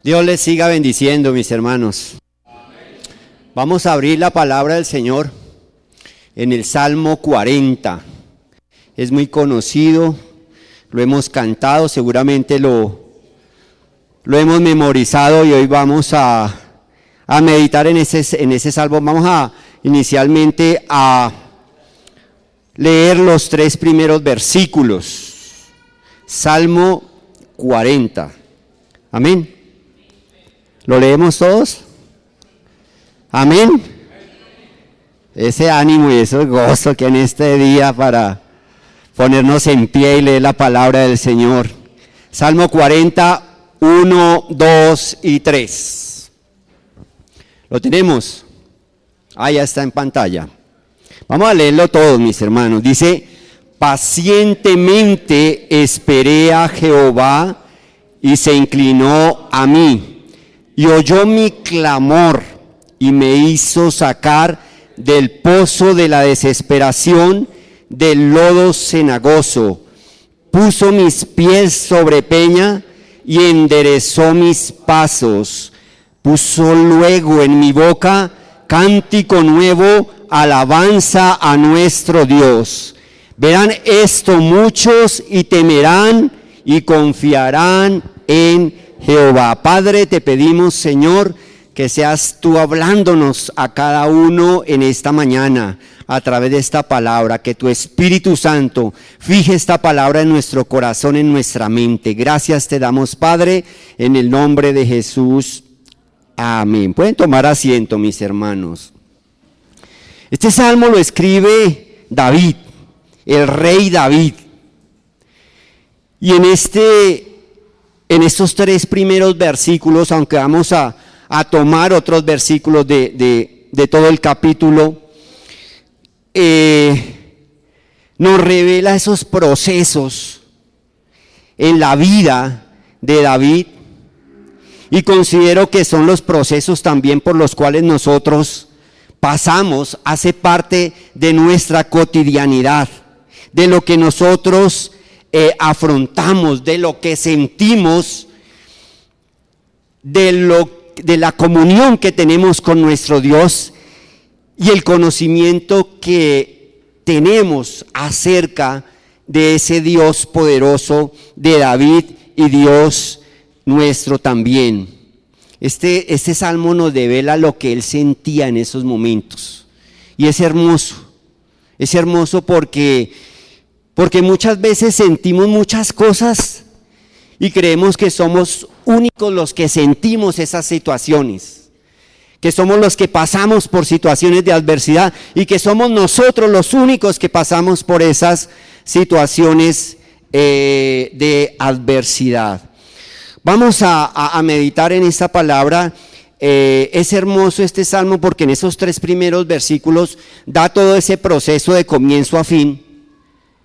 Dios les siga bendiciendo, mis hermanos. Vamos a abrir la palabra del Señor en el Salmo 40. Es muy conocido, lo hemos cantado, seguramente lo hemos memorizado y hoy vamos a meditar en ese salmo. Vamos inicialmente a leer los 3 primeros versículos. Salmo 40. Amén. ¿Lo leemos todos? Amén. Ese ánimo y ese gozo que en este día para ponernos en pie y leer la palabra del Señor. Salmo 40, 1, 2 y 3. ¿Lo tenemos? Ya está en pantalla. Vamos a leerlo todos, mis hermanos. Dice: pacientemente esperé a Jehová y se inclinó a mí y oyó mi clamor y me hizo sacar del pozo de la desesperación, del lodo cenagoso. Puso mis pies sobre peña y enderezó mis pasos. Puso luego en mi boca cántico nuevo, alabanza a nuestro Dios. Verán esto muchos y temerán y confiarán en Jehová. Padre, te pedimos, Señor, que seas tú hablándonos a cada uno en esta mañana a través de esta palabra, que tu Espíritu Santo fije esta palabra en nuestro corazón, en nuestra mente. Gracias te damos, Padre, en el nombre de Jesús. Amén. Pueden tomar asiento, mis hermanos. Este salmo lo escribe David, el rey David. Y en estos 3 primeros versículos, aunque vamos a tomar otros versículos de todo el capítulo, nos revela esos procesos en la vida de David, y considero que son los procesos también por los cuales nosotros pasamos, hace parte de nuestra cotidianidad, de lo que nosotros afrontamos, de lo que sentimos, de la comunión que tenemos con nuestro Dios y el conocimiento que tenemos acerca de ese Dios poderoso de David y Dios nuestro también. Este salmo nos devela lo que él sentía en esos momentos, y es hermoso porque muchas veces sentimos muchas cosas y creemos que somos únicos los que sentimos esas situaciones, que somos los que pasamos por situaciones de adversidad y que somos nosotros los únicos que pasamos por esas situaciones de adversidad. Vamos a meditar en esta palabra. Es hermoso este salmo porque en esos 3 primeros versículos da todo ese proceso de comienzo a fin,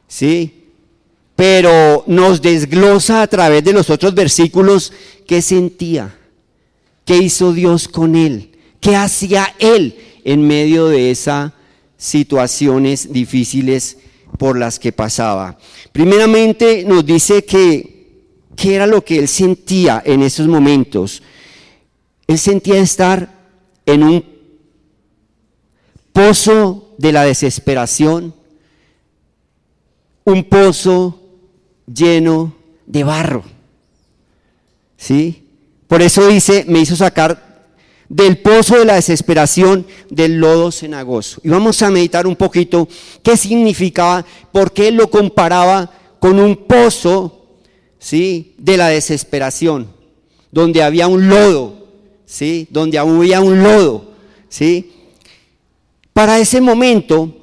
¿sí? Pero nos desglosa a través de los otros versículos qué sentía, qué hizo Dios con él, qué hacía él en medio de esas situaciones difíciles por las que pasaba. Primeramente nos dice qué era lo que él sentía en esos momentos. Él sentía estar en un pozo de la desesperación, un pozo lleno de barro, ¿sí? Por eso dice, me hizo sacar del pozo de la desesperación, del lodo cenagoso. Y vamos a meditar un poquito qué significaba, por qué lo comparaba con un pozo, ¿sí?, de la desesperación, donde había un lodo, ¿sí?, donde había un lodo, ¿sí? Para ese momento,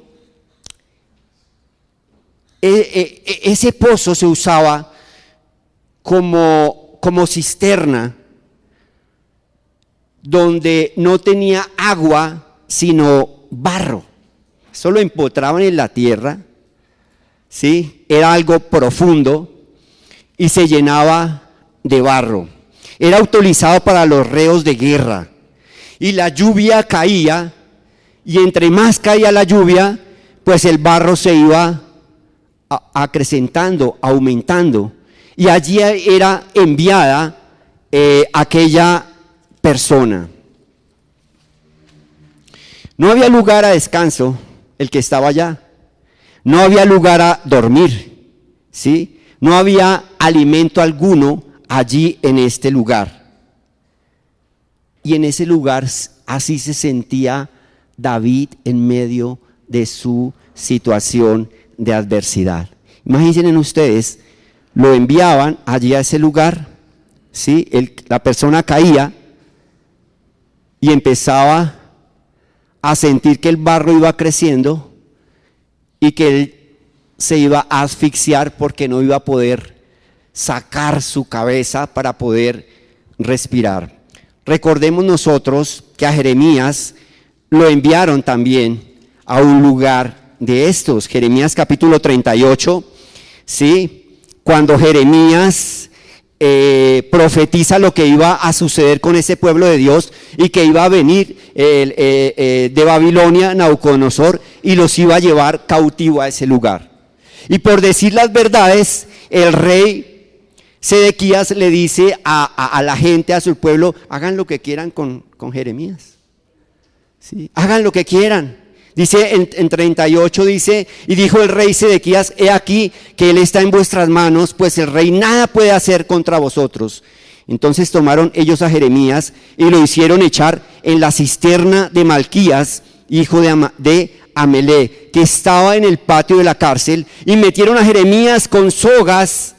ese pozo se usaba como cisterna, donde no tenía agua sino barro. Eso lo empotraban en la tierra, ¿sí? Era algo profundo y se llenaba de barro. Era utilizado para los reos de guerra, y la lluvia caía, y entre más caía la lluvia, pues el barro se iba acrecentando, aumentando, y allí era enviada aquella persona. No había lugar a descanso, el que estaba allá. No había lugar a dormir, ¿sí? No había alimento alguno allí en este lugar. Y en ese lugar así se sentía David en medio de su situación de adversidad. Imagínense ustedes, lo enviaban allí a ese lugar, ¿sí? La persona caía y empezaba a sentir que el barro iba creciendo y que él se iba a asfixiar porque no iba a poder sacar su cabeza para poder respirar. Recordemos nosotros que a Jeremías lo enviaron también a un lugar de estos. Jeremías capítulo 38, ¿sí? Cuando Jeremías profetiza lo que iba a suceder con ese pueblo de Dios y que iba a venir de Babilonia Nabucodonosor y los iba a llevar cautivo a ese lugar. Y por decir las verdades, el rey Sedequías le dice a la gente, a su pueblo, hagan lo que quieran con Jeremías, ¿sí? Hagan lo que quieran. Dice en 38, dice, y dijo el rey Sedequías, he aquí que él está en vuestras manos, pues el rey nada puede hacer contra vosotros. Entonces tomaron ellos a Jeremías y lo hicieron echar en la cisterna de Malquías, hijo de Amelé, que estaba en el patio de la cárcel, y metieron a Jeremías con sogas,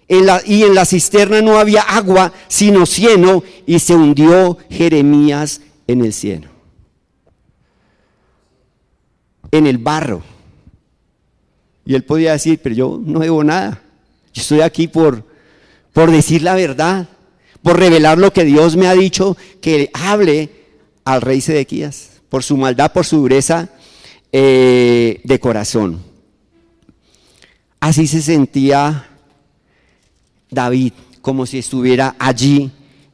y en la cisterna no había agua, sino cieno, y se hundió Jeremías en el cieno. En el barro. Y él podía decir, pero yo no debo nada, yo estoy aquí por decir la verdad, por revelar lo que Dios me ha dicho que hable al rey Sedequías, por su maldad, por su dureza de corazón. Así se sentía David, como si estuviera allí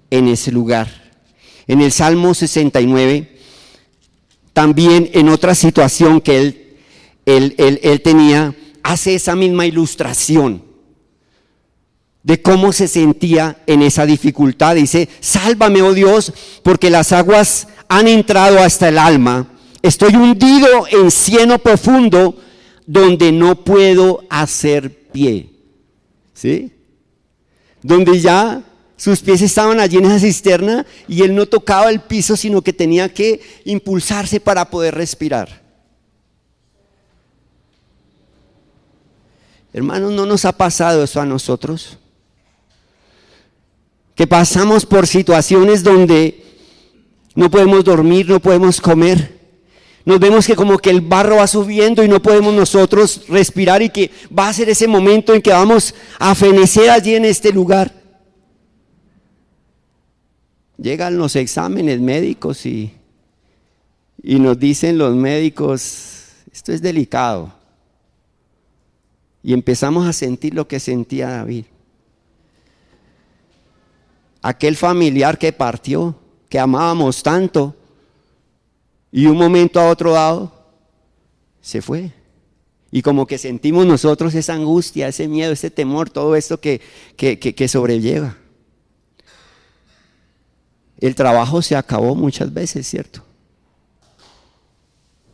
en ese lugar. En el Salmo 69, también en otra situación que él tenía, hace esa misma ilustración de cómo se sentía en esa dificultad. Dice, sálvame, oh Dios, porque las aguas han entrado hasta el alma. Estoy hundido en cieno profundo, donde no puedo hacer pie. ¿Sí? Donde ya sus pies estaban allí en esa cisterna y él no tocaba el piso, sino que tenía que impulsarse para poder respirar. Hermanos, ¿no nos ha pasado eso a nosotros? Que pasamos por situaciones donde no podemos dormir, no podemos comer. Nos vemos que como que el barro va subiendo y no podemos nosotros respirar, y que va a ser ese momento en que vamos a fenecer allí en este lugar. Llegan los exámenes médicos y nos dicen los médicos, esto es delicado. Y empezamos a sentir lo que sentía David. Aquel familiar que partió, que amábamos tanto, y un momento a otro dado se fue. Y como que sentimos nosotros esa angustia, ese miedo, ese temor, todo esto que sobrelleva. El trabajo se acabó muchas veces, ¿cierto?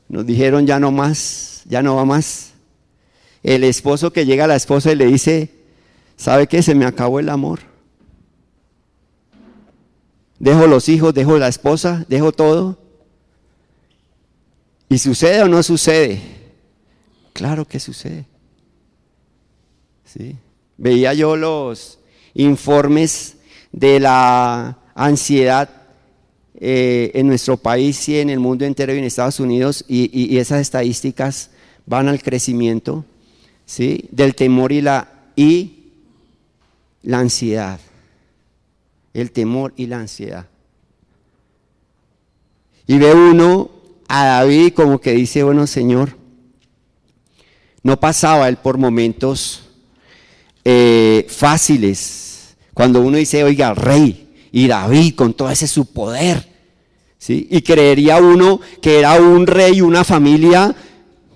Nos dijeron ya no más, ya no va más. El esposo que llega a la esposa y le dice, ¿sabe qué? Se me acabó el amor. Dejo los hijos, dejo la esposa, dejo todo. ¿Y sucede o no sucede? Claro que sucede. ¿Sí? Veía yo los informes de la ansiedad en nuestro país y en el mundo entero y en Estados Unidos, y esas estadísticas van al crecimiento, ¿sí? Del temor y la ansiedad. El temor y la ansiedad. Y ve uno a David como que dice, bueno, Señor, no pasaba él por momentos fáciles. Cuando uno dice, oiga, rey, y David con todo ese su poder, ¿sí? Y creería uno que era un rey, una familia,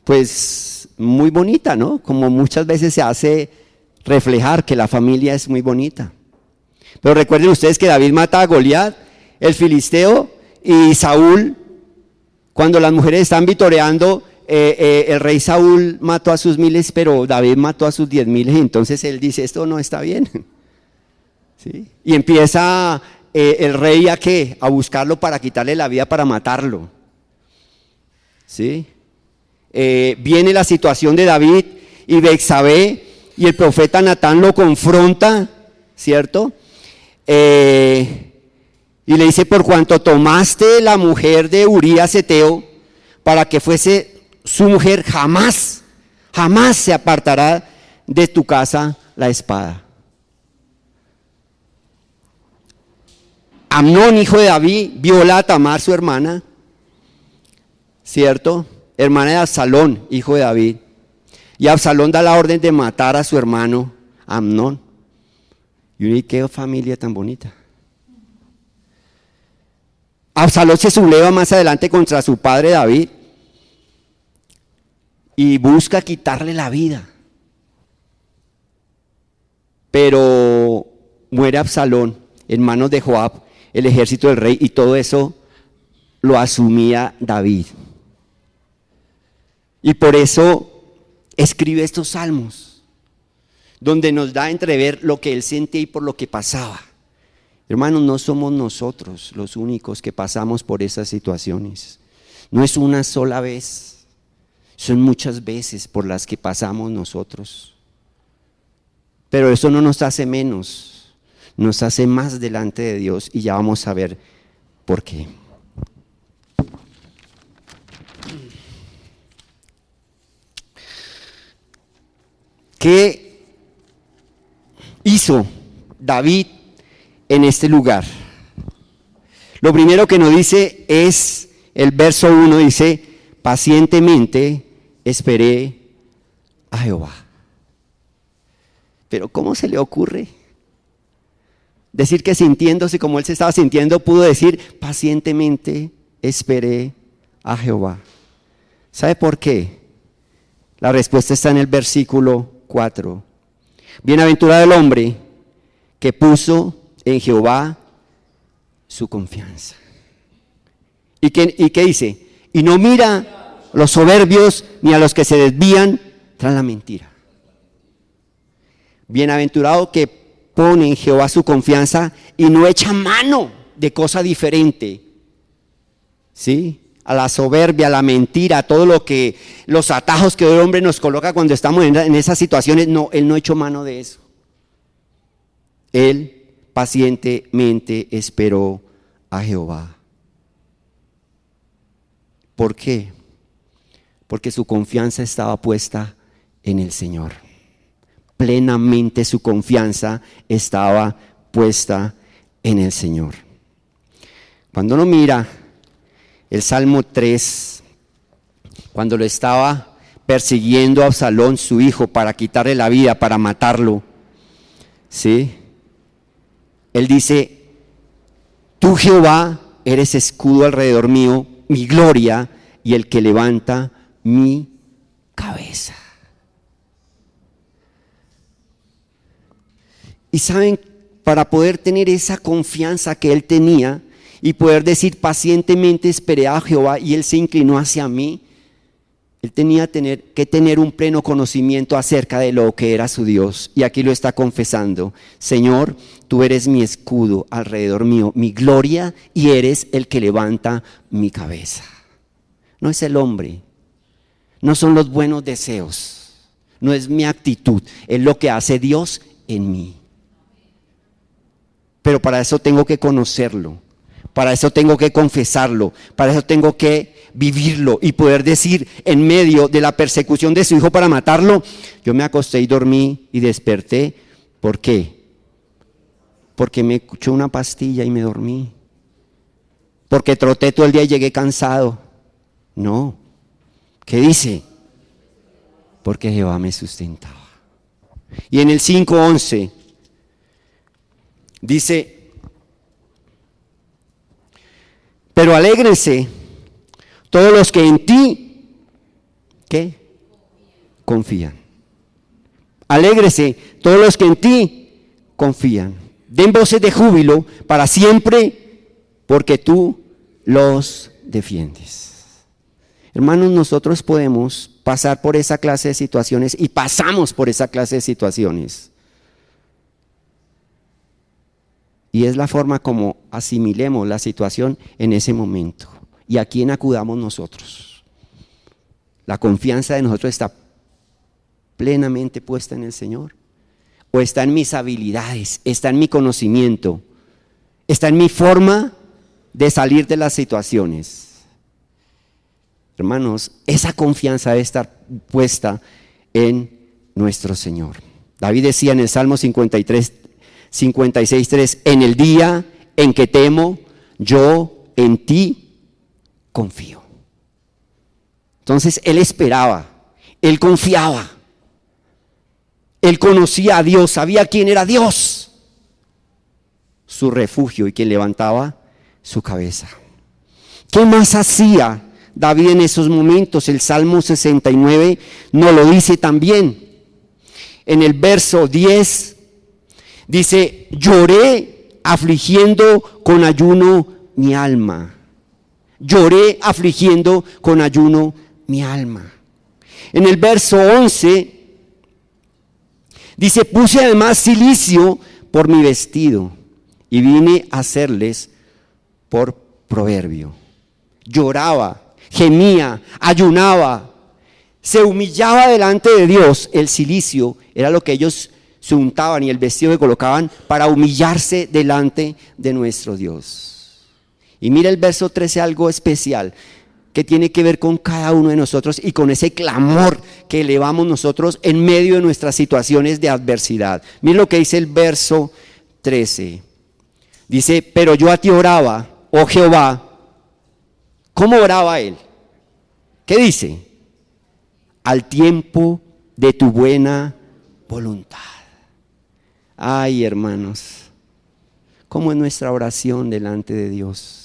pues muy bonita, ¿no? Como muchas veces se hace reflejar que la familia es muy bonita. Pero recuerden ustedes que David mata a Goliat, el filisteo, y Saúl, cuando las mujeres están vitoreando, el rey Saúl mató a sus 1000, pero David mató a sus 10,000, y entonces él dice, esto no está bien. ¿Sí? Y empieza el rey ¿a qué? A buscarlo para quitarle la vida, para matarlo. ¿Sí? Viene la situación de David y Betsabé, y el profeta Natán lo confronta, ¿cierto? Y le dice, por cuanto tomaste la mujer de Urías Eteo para que fuese su mujer, jamás se apartará de tu casa la espada. Amnón, hijo de David, viola a Tamar, su hermana, ¿cierto? Hermana de Absalón, hijo de David. Y Absalón da la orden de matar a su hermano Amnón. Y qué familia tan bonita. Absalón se subleva más adelante contra su padre David y busca quitarle la vida. Pero muere Absalón en manos de Joab, el ejército del rey, y todo eso lo asumía David. Y por eso escribe estos salmos, donde nos da a entrever lo que él sentía y por lo que pasaba. Hermanos, no somos nosotros los únicos que pasamos por esas situaciones. No es una sola vez, son muchas veces por las que pasamos nosotros. Pero eso no nos hace menos, nos hace más delante de Dios, y ya vamos a ver por qué. ¿Qué hizo David en este lugar? Lo primero que nos dice es el verso 1, dice, pacientemente esperé a Jehová. Pero ¿cómo se le ocurre decir que sintiéndose como él se estaba sintiendo, pudo decir, pacientemente esperé a Jehová? ¿Sabe por qué? La respuesta está en el versículo 4. Bienaventurado el hombre que puso en Jehová su confianza. ¿Y qué dice? Y no mira a los soberbios ni a los que se desvían tras la mentira. Bienaventurado que pone en Jehová su confianza y no echa mano de cosa diferente, ¿sí? A la soberbia, a la mentira, a todo lo que, los atajos que el hombre nos coloca cuando estamos en esas situaciones. No, él no echó mano de eso. Él pacientemente esperó a Jehová. ¿Por qué? Porque su confianza estaba puesta en el Señor. Plenamente su confianza estaba puesta en el Señor. Cuando uno mira el Salmo 3, cuando lo estaba persiguiendo a Absalón, su hijo, para quitarle la vida, para matarlo, ¿sí? Él dice, tú Jehová eres escudo alrededor mío, mi gloria y el que levanta mi cabeza. Y saben, para poder tener esa confianza que él tenía y poder decir pacientemente esperé a Jehová y él se inclinó hacia mí, él tenía que tener un pleno conocimiento acerca de lo que era su Dios. Y aquí lo está confesando. Señor, tú eres mi escudo alrededor mío, mi gloria, y eres el que levanta mi cabeza. No es el hombre, no son los buenos deseos, no es mi actitud, es lo que hace Dios en mí. Pero para eso tengo que conocerlo, para eso tengo que confesarlo, para eso tengo que vivirlo y poder decir en medio de la persecución de su hijo para matarlo, yo me acosté y dormí y desperté. ¿Por qué? Porque me eché una pastilla y me dormí. Porque troté todo el día y llegué cansado. No. ¿Qué dice? Porque Jehová me sustentaba. Y en el 5:11 dice, pero alégrense todos los que en ti, ¿qué? Confían. Alégrese todos los que en ti confían. Den voces de júbilo para siempre, porque tú los defiendes. Hermanos, nosotros podemos pasar por esa clase de situaciones y pasamos por esa clase de situaciones. Y es la forma como asimilemos la situación en ese momento. ¿Y a quién acudamos nosotros? La confianza de nosotros está plenamente puesta en el Señor. ¿O está en mis habilidades, está en mi conocimiento, está en mi forma de salir de las situaciones? Hermanos, esa confianza debe estar puesta en nuestro Señor. David decía en el Salmo 56:3, en el día en que temo, yo en ti confío. Entonces él esperaba, él confiaba. Él conocía a Dios, sabía quién era Dios, su refugio y quien levantaba su cabeza. ¿Qué más hacía David en esos momentos? El Salmo 69 nos lo dice también. En el verso 10 dice, lloré afligiendo con ayuno mi alma. Lloré afligiendo con ayuno mi alma. En el verso 11 dice, puse además cilicio por mi vestido y vine a hacerles por proverbio. Lloraba, gemía, ayunaba, se humillaba delante de Dios. El cilicio era lo que ellos se untaban y el vestido que colocaban para humillarse delante de nuestro Dios. Y mira el verso 13, algo especial que tiene que ver con cada uno de nosotros y con ese clamor que elevamos nosotros en medio de nuestras situaciones de adversidad. Mira lo que dice el verso 13. Dice, pero yo a ti oraba, oh Jehová. ¿Cómo oraba él? ¿Qué dice? Al tiempo de tu buena voluntad. Ay, hermanos, ¿cómo es nuestra oración delante de Dios?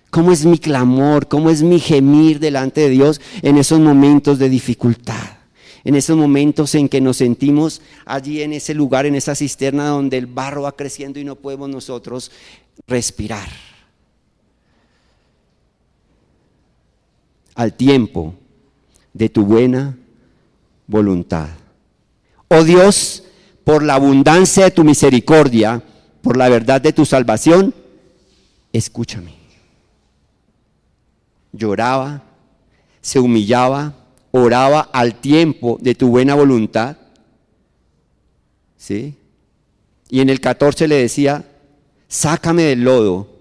¿Cómo es mi clamor? ¿Cómo es mi gemir delante de Dios en esos momentos de dificultad? En esos momentos en que nos sentimos allí en ese lugar, en esa cisterna donde el barro va creciendo y no podemos nosotros respirar. Al tiempo de tu buena voluntad. Oh Dios, por la abundancia de tu misericordia, por la verdad de tu salvación, escúchame. Lloraba, se humillaba, oraba al tiempo de tu buena voluntad. ¿Sí? Y en el 14 le decía, sácame del lodo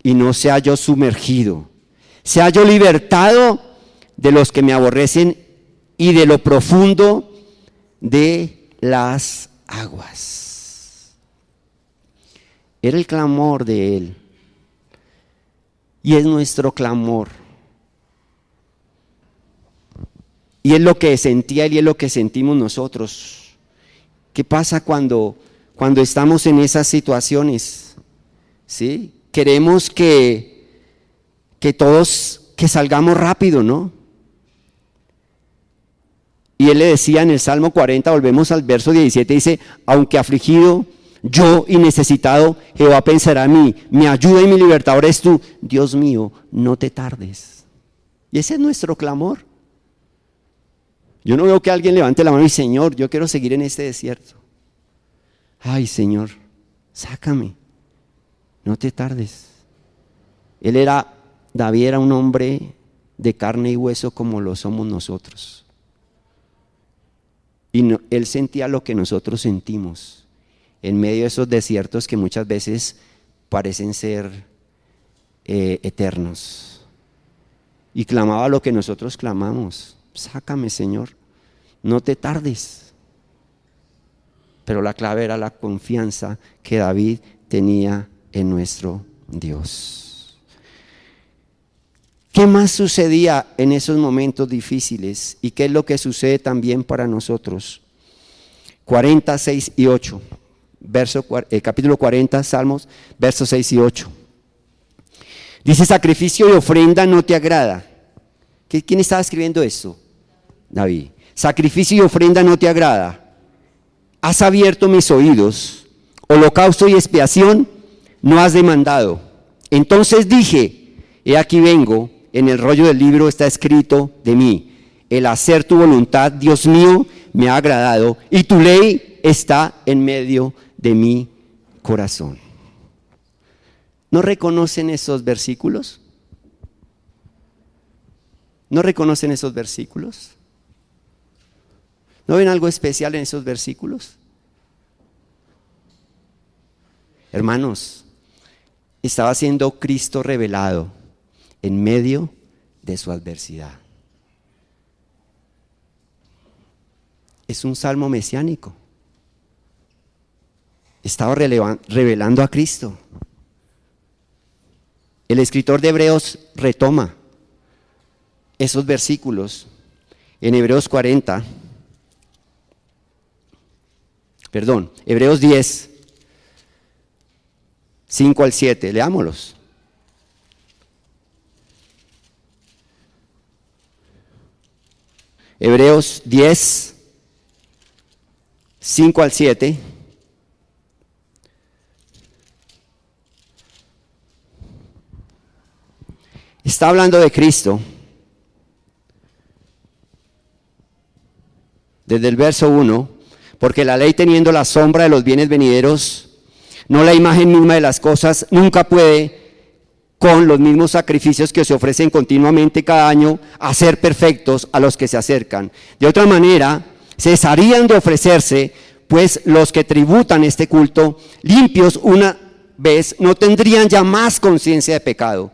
y no sea yo sumergido, sea yo libertado de los que me aborrecen y de lo profundo de las aguas. Era el clamor de él. Y es nuestro clamor. Y es lo que sentía él y es lo que sentimos nosotros. ¿Qué pasa cuando estamos en esas situaciones? ¿Sí? Queremos que todos, que salgamos rápido, ¿no? Y él le decía en el Salmo 40, volvemos al verso 17, dice, aunque afligido yo y necesitado, Jehová pensará en mí, mi ayuda y mi libertador es tú. Dios mío, no te tardes. Y ese es nuestro clamor. Yo no veo que alguien levante la mano y Señor, yo quiero seguir en este desierto. Ay, Señor, sácame, no te tardes. David era un hombre de carne y hueso como lo somos nosotros. Y él sentía lo que nosotros sentimos en medio de esos desiertos que muchas veces parecen ser eternos. Y clamaba lo que nosotros clamamos. Sácame, Señor, no te tardes. Pero la clave era la confianza que David tenía en nuestro Dios. ¿Qué más sucedía en esos momentos difíciles? ¿Y qué es lo que sucede también para nosotros? 46 y 8. Capítulo 40, Salmos, versos 6 y 8. Dice, sacrificio y ofrenda no te agrada. ¿Quién estaba escribiendo esto? David. Sacrificio y ofrenda no te agrada. Has abierto mis oídos, holocausto y expiación no has demandado. Entonces dije, he aquí vengo, en el rollo del libro está escrito de mí, el hacer tu voluntad, Dios mío, me ha agradado, y tu ley está en medio de mi corazón. ¿No reconocen esos versículos? ¿No reconocen esos versículos? ¿No ven algo especial en esos versículos? Hermanos, estaba siendo Cristo revelado en medio de su adversidad. Es un salmo mesiánico. Estaba revelando a Cristo. El escritor de Hebreos retoma esos versículos en Hebreos 10, 5 al 7, leámoslos. Hebreos 10, 5 al 7. Está hablando de Cristo. Desde el verso 1, porque la ley teniendo la sombra de los bienes venideros, no la imagen misma de las cosas, nunca puede, con los mismos sacrificios que se ofrecen continuamente cada año, hacer perfectos a los que se acercan. De otra manera, cesarían de ofrecerse, pues los que tributan este culto, limpios una vez, no tendrían ya más conciencia de pecado.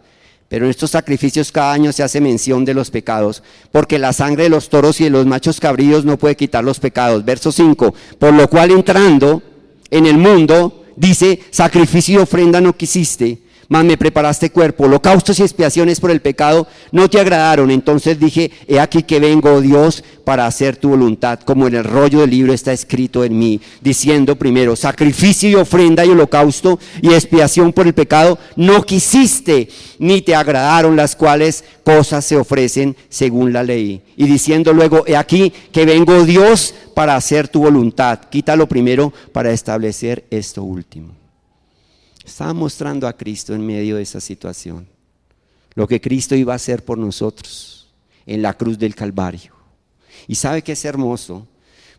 Pero en estos sacrificios cada año se hace mención de los pecados, porque la sangre de los toros y de los machos cabríos no puede quitar los pecados. Verso 5, por lo cual entrando en el mundo, dice, sacrificio y ofrenda no quisiste, mas me preparaste cuerpo, holocaustos y expiaciones por el pecado no te agradaron. Entonces dije, he aquí que vengo, oh Dios, para hacer tu voluntad, como en el rollo del libro está escrito en mí, diciendo primero, sacrificio y ofrenda y holocausto y expiación por el pecado no quisiste, ni te agradaron, las cuales cosas se ofrecen según la ley. Y diciendo luego, he aquí que vengo, oh Dios, para hacer tu voluntad. Quítalo primero para establecer esto último. Estaba mostrando a Cristo en medio de esa situación, lo que Cristo iba a hacer por nosotros en la cruz del Calvario. Y sabe que es hermoso,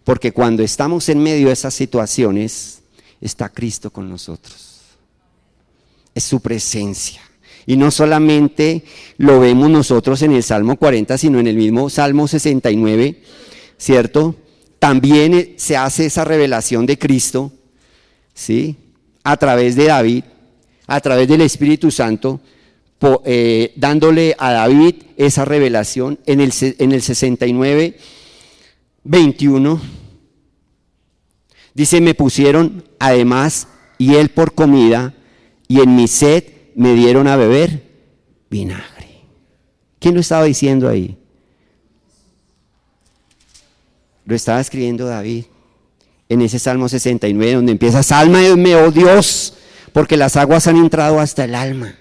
porque cuando estamos en medio de esas situaciones, está Cristo con nosotros. Es su presencia. Y no solamente lo vemos nosotros en el Salmo 40, sino en el mismo Salmo 69, ¿cierto? También se hace esa revelación de Cristo, ¿sí? A través de David, a través del Espíritu Santo, dándole a David esa revelación en el 69, 21. Dice, me pusieron además y él por comida, y en mi sed me dieron a beber vinagre. ¿Quién lo estaba diciendo ahí? Lo estaba escribiendo David. En ese Salmo 69, donde empieza, sálvame, oh Dios, porque las aguas han entrado hasta el alma.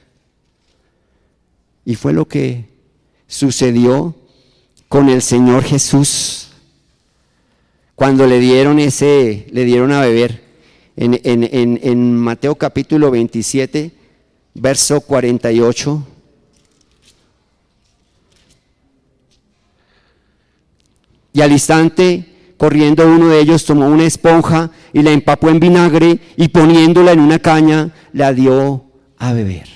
Y fue lo que sucedió con el Señor Jesús, cuando le dieron a beber. En Mateo capítulo 27, verso 48. Y al instante, corriendo uno de ellos, tomó una esponja y la empapó en vinagre y poniéndola en una caña, la dio a beber.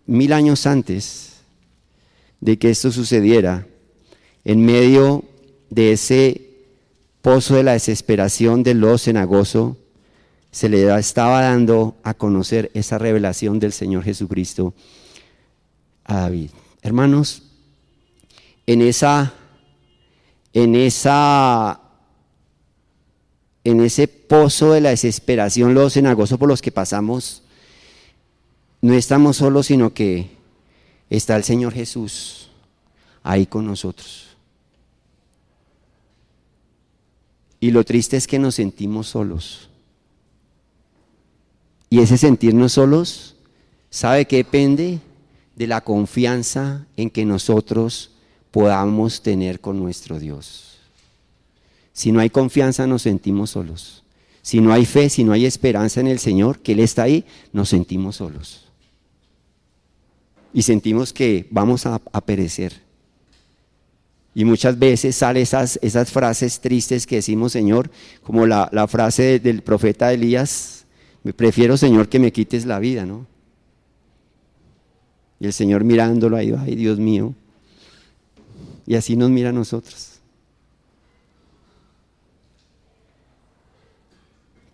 1000 años antes de que esto sucediera, en medio de ese pozo de la desesperación del lodo cenagoso, se le estaba dando a conocer esa revelación del Señor Jesucristo a David. Hermanos, en ese pozo de la desesperación, lodo cenagoso por los que pasamos, no estamos solos, sino que está el Señor Jesús ahí con nosotros. Y lo triste es que nos sentimos solos. Y ese sentirnos solos, ¿sabe qué depende? De la confianza en que nosotros podamos tener con nuestro Dios. Si no hay confianza, nos sentimos solos. Si no hay fe, si no hay esperanza en el Señor, que Él está ahí, nos sentimos solos. Y sentimos que vamos a perecer. Y muchas veces salen esas frases tristes que decimos, Señor, como la frase del profeta Elías, me prefiero, Señor, que me quites la vida, ¿no? Y el Señor mirándolo ahí, ay, Dios mío. Y así nos mira a nosotros.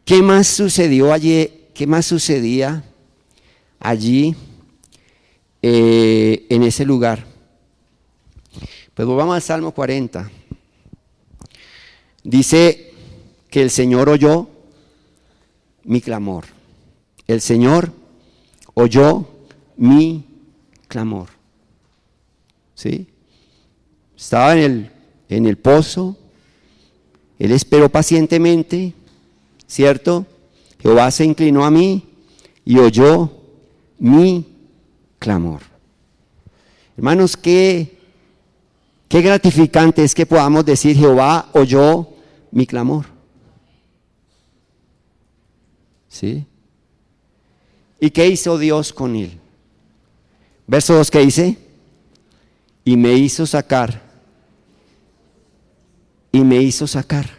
¿Qué más sucedió allí? ¿Qué más sucedía allí en ese lugar? Pues volvamos al Salmo 40. Dice que el Señor oyó mi clamor. El Señor oyó mi clamor. ¿Sí? Estaba en el pozo. Él esperó pacientemente, ¿cierto? Jehová se inclinó a mí y oyó mi clamor. Hermanos, qué gratificante es que podamos decir, Jehová oyó mi clamor. ¿Sí? ¿Y qué hizo Dios con él? Verso 2, ¿qué dice? Y me hizo sacar. Y me hizo sacar.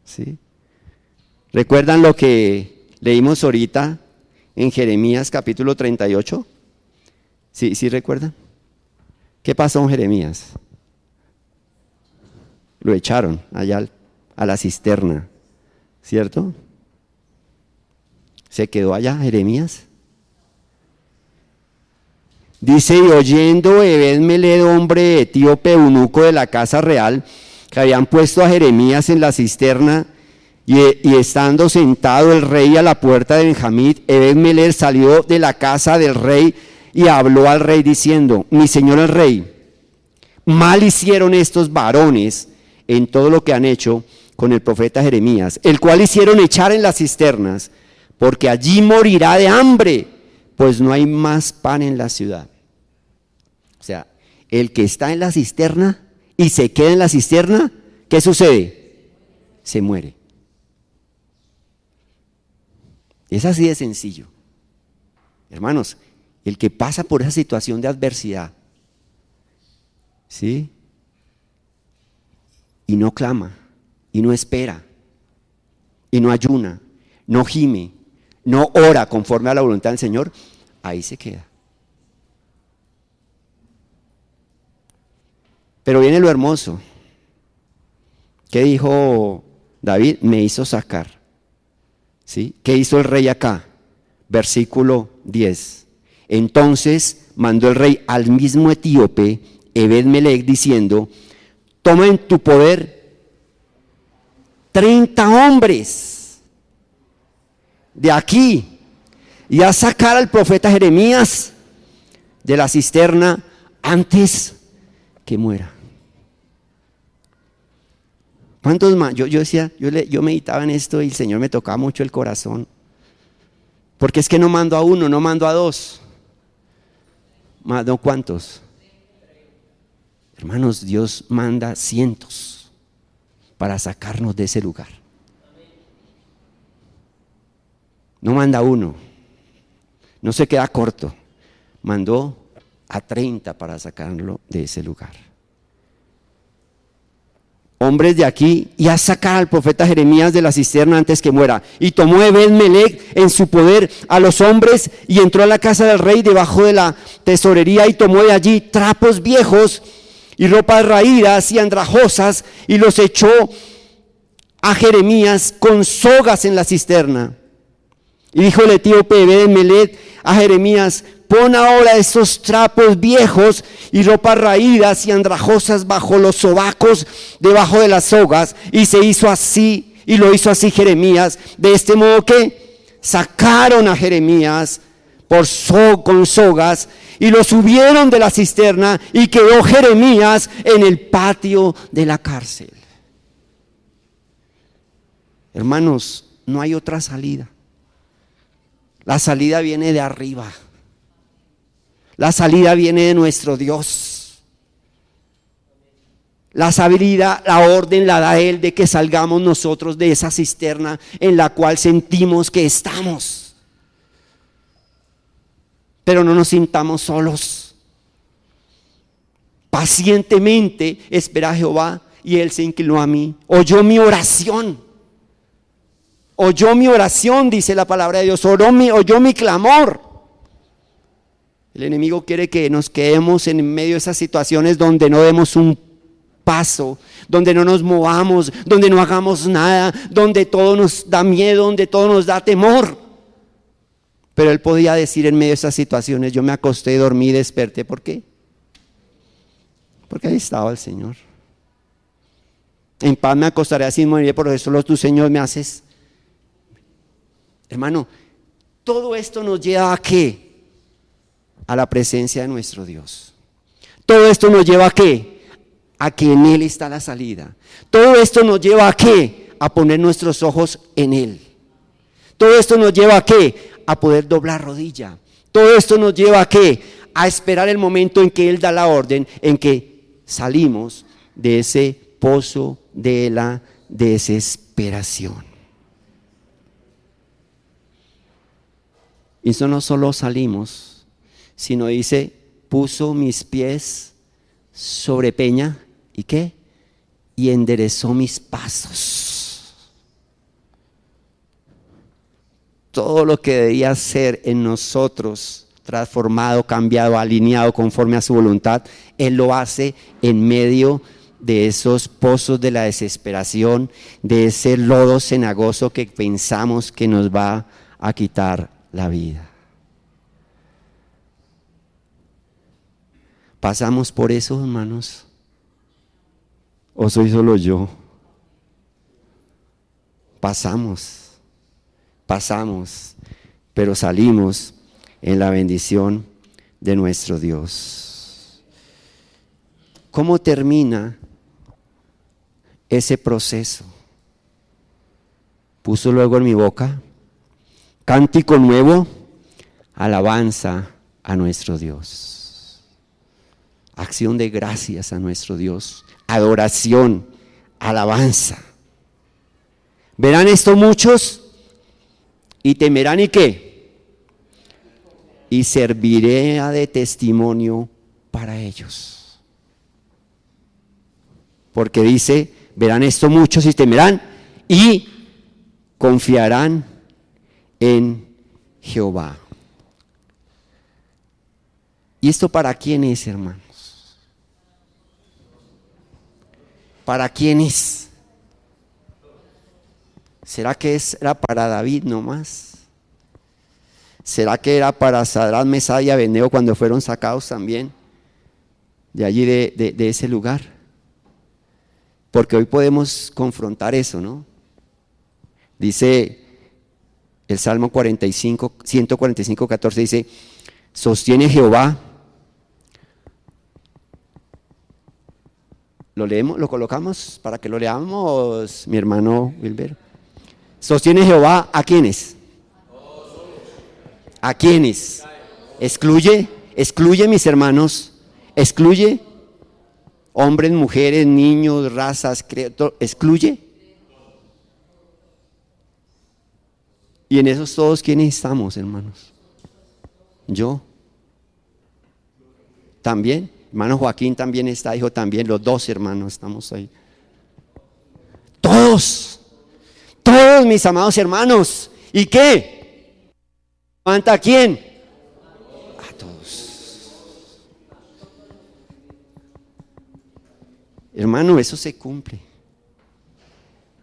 ¿Sí? ¿Recuerdan lo que leímos ahorita en Jeremías capítulo 38? ¿Sí recuerdan? ¿Qué pasó en Jeremías? Lo echaron allá a la cisterna, ¿cierto? ¿Se quedó allá Jeremías? Dice, y oyendo Ebed-Meled, hombre etíope, eunuco de la casa real, que habían puesto a Jeremías en la cisterna, y estando sentado el rey a la puerta de Benjamín, Ebed-Meled salió de la casa del rey y habló al rey diciendo, mi señor el rey, mal hicieron estos varones en todo lo que han hecho con el profeta Jeremías, el cual hicieron echar en las cisternas, porque allí morirá de hambre, pues no hay más pan en la ciudad. O sea, el que está en la cisterna y se queda en la cisterna, ¿qué sucede? Se muere. Es así de sencillo. Hermanos, el que pasa por esa situación de adversidad, ¿sí? Y no clama, y no espera, y no ayuna, no gime, no ora conforme a la voluntad del Señor, ahí se queda. Pero viene lo hermoso. ¿Qué dijo David? Me hizo sacar. ¿Sí? ¿Qué hizo el rey acá? Versículo 10. Entonces mandó el rey al mismo etíope, Ebed-Melec, diciendo, toma en tu poder 30 hombres de aquí y a sacar al profeta Jeremías de la cisterna antes que muera. ¿Cuántos más? Yo decía, yo meditaba en esto y el Señor me tocaba mucho el corazón. Porque es que no mando a uno, no mando a dos. ¿Mando cuántos? Hermanos, Dios manda cientos para sacarnos de ese lugar. No manda uno, no se queda corto. Mandó a 30 para sacarlo de ese lugar. Hombres de aquí, y a sacar al profeta Jeremías de la cisterna antes que muera. Y tomó Ebed-Melec en su poder a los hombres y entró a la casa del rey debajo de la tesorería y tomó de allí trapos viejos y ropas raídas y andrajosas y los echó a Jeremías con sogas en la cisterna. Y dijo el etíope Ebed-Melec a Jeremías, pon ahora esos trapos viejos y ropas raídas y andrajosas bajo los sobacos, debajo de las sogas. Y se hizo así, y lo hizo así Jeremías, de este modo que sacaron a Jeremías con sogas y lo subieron de la cisterna y quedó Jeremías en el patio de la cárcel. Hermanos, no hay otra salida. La salida viene de arriba. La salida viene de nuestro Dios. La habilidad, la orden la da Él de que salgamos nosotros de esa cisterna en la cual sentimos que estamos. Pero no nos sintamos solos. Pacientemente espera a Jehová y Él se inclinó a mí. Oyó mi oración. Oyó mi oración, dice la palabra de Dios. Oyó mi clamor. El enemigo quiere que nos quedemos en medio de esas situaciones donde no demos un paso, donde no nos movamos, donde no hagamos nada, donde todo nos da miedo, donde todo nos da temor. Pero él podía decir en medio de esas situaciones: yo me acosté, dormí, desperté. ¿Por qué? Porque ahí estaba el Señor. En paz me acostaré, así moriré, por eso tu Señor me haces. Hermano, todo esto nos lleva a ¿qué? A la presencia de nuestro Dios. Todo esto nos lleva a ¿qué? A que en Él está la salida. Todo esto nos lleva a ¿qué? A poner nuestros ojos en Él. Todo esto nos lleva a ¿qué? A poder doblar rodilla. Todo esto nos lleva a ¿qué? A esperar el momento en que Él da la orden, en que salimos de ese pozo de la desesperación. Y eso no solo salimos, sino dice: puso mis pies sobre peña, ¿y qué? Y enderezó mis pasos. Todo lo que debía ser en nosotros, transformado, cambiado, alineado conforme a su voluntad, Él lo hace en medio de esos pozos de la desesperación, de ese lodo cenagoso que pensamos que nos va a quitar la vida. ¿Pasamos por eso, hermanos? ¿O soy solo yo? Pasamos, pero salimos en la bendición de nuestro Dios. ¿Cómo termina ese proceso? Puso luego en mi boca cántico nuevo, alabanza a nuestro Dios. Acción de gracias a nuestro Dios, adoración, alabanza. Verán esto muchos y temerán, ¿y qué? Y serviré de testimonio para ellos. Porque dice: verán esto muchos y temerán y confiarán en Jehová. ¿Y esto para quién es, hermanos? ¿Para quién es? ¿Será que era para David nomás? ¿Será que era para Sadrach, Mesach y Abednego cuando fueron sacados también de allí de ese lugar? Porque hoy podemos confrontar eso, ¿no? Dice el Salmo 145, 14, dice: sostiene Jehová. ¿Lo leemos? ¿Lo colocamos para que lo leamos, mi hermano Wilber? Sostiene Jehová, ¿a quiénes? ¿A quiénes? Excluye, mis hermanos, excluye hombres, mujeres, niños, razas, excluye. Y en esos todos, ¿quiénes estamos, hermanos? Yo también, hermano Joaquín también está, hijo también, los dos hermanos estamos ahí. Todos mis amados hermanos. ¿Y qué? ¿Levanta a quién? A todos. Hermano, eso se cumple.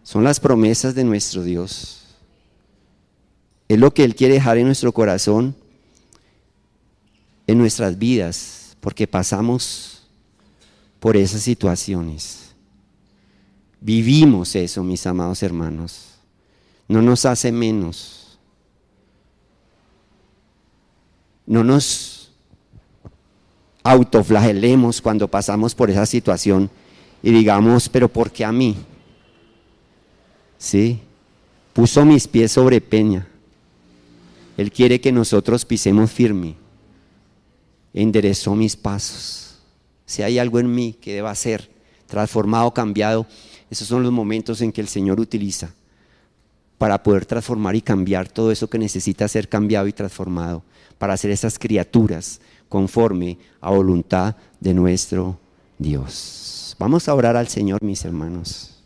Son las promesas de nuestro Dios. Es lo que Él quiere dejar en nuestro corazón, en nuestras vidas, porque pasamos por esas situaciones. Vivimos eso, mis amados hermanos. No nos hace menos. No nos autoflagelemos cuando pasamos por esa situación y digamos: pero ¿por qué a mí? Sí, puso mis pies sobre peña. Él quiere que nosotros pisemos firme. Enderezó mis pasos. Si hay algo en mí que deba hacer, transformado, cambiado. Esos son los momentos en que el Señor utiliza para poder transformar y cambiar todo eso que necesita ser cambiado y transformado, para hacer esas criaturas conforme a voluntad de nuestro Dios. Vamos a orar al Señor, mis hermanos.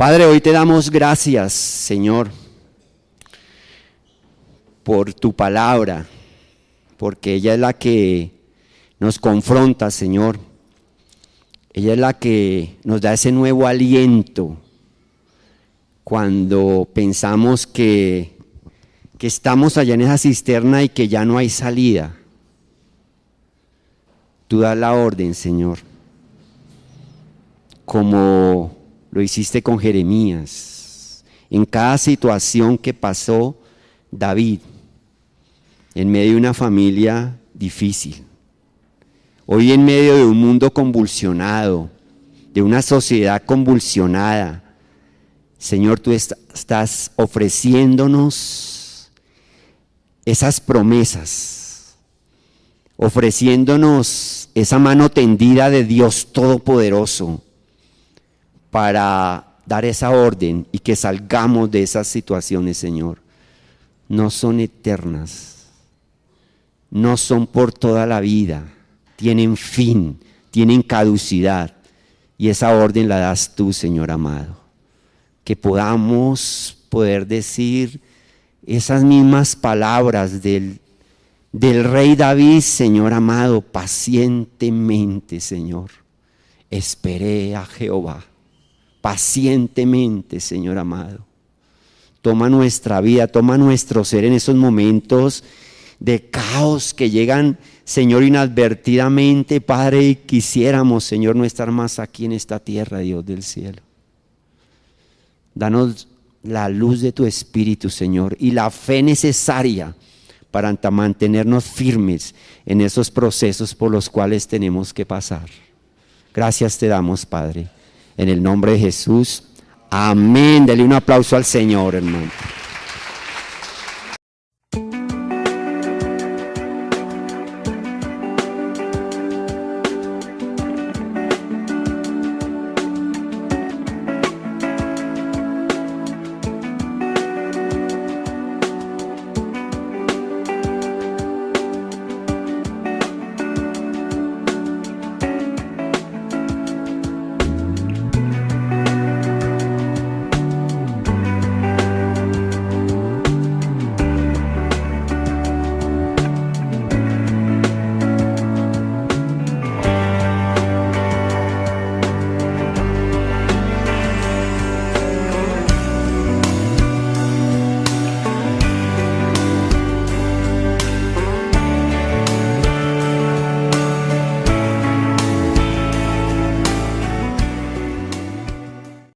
Padre, hoy te damos gracias, Señor, por tu palabra, porque ella es la que nos confronta, Señor. Ella es la que nos da ese nuevo aliento cuando pensamos que estamos allá en esa cisterna y que ya no hay salida. Tú das la orden, Señor, como lo hiciste con Jeremías. En cada situación que pasó David, en medio de una familia difícil, hoy en medio de un mundo convulsionado, de una sociedad convulsionada, Señor, tú estás ofreciéndonos esas promesas, ofreciéndonos esa mano tendida de Dios Todopoderoso para dar esa orden y que salgamos de esas situaciones, Señor. No son eternas, no son por toda la vida, tienen fin, tienen caducidad, y esa orden la das tú, Señor amado. Que podamos poder decir esas mismas palabras del rey David, Señor amado, pacientemente, Señor, esperé a Jehová. Pacientemente, Señor amado. Toma nuestra vida, toma nuestro ser en esos momentos de caos que llegan, Señor, inadvertidamente, Padre, y quisiéramos, Señor, no estar más aquí en esta tierra, Dios del cielo. Danos la luz de tu Espíritu, Señor, y la fe necesaria para mantenernos firmes en esos procesos por los cuales tenemos que pasar. Gracias te damos, Padre. En el nombre de Jesús, amén. Dele un aplauso al Señor, hermano.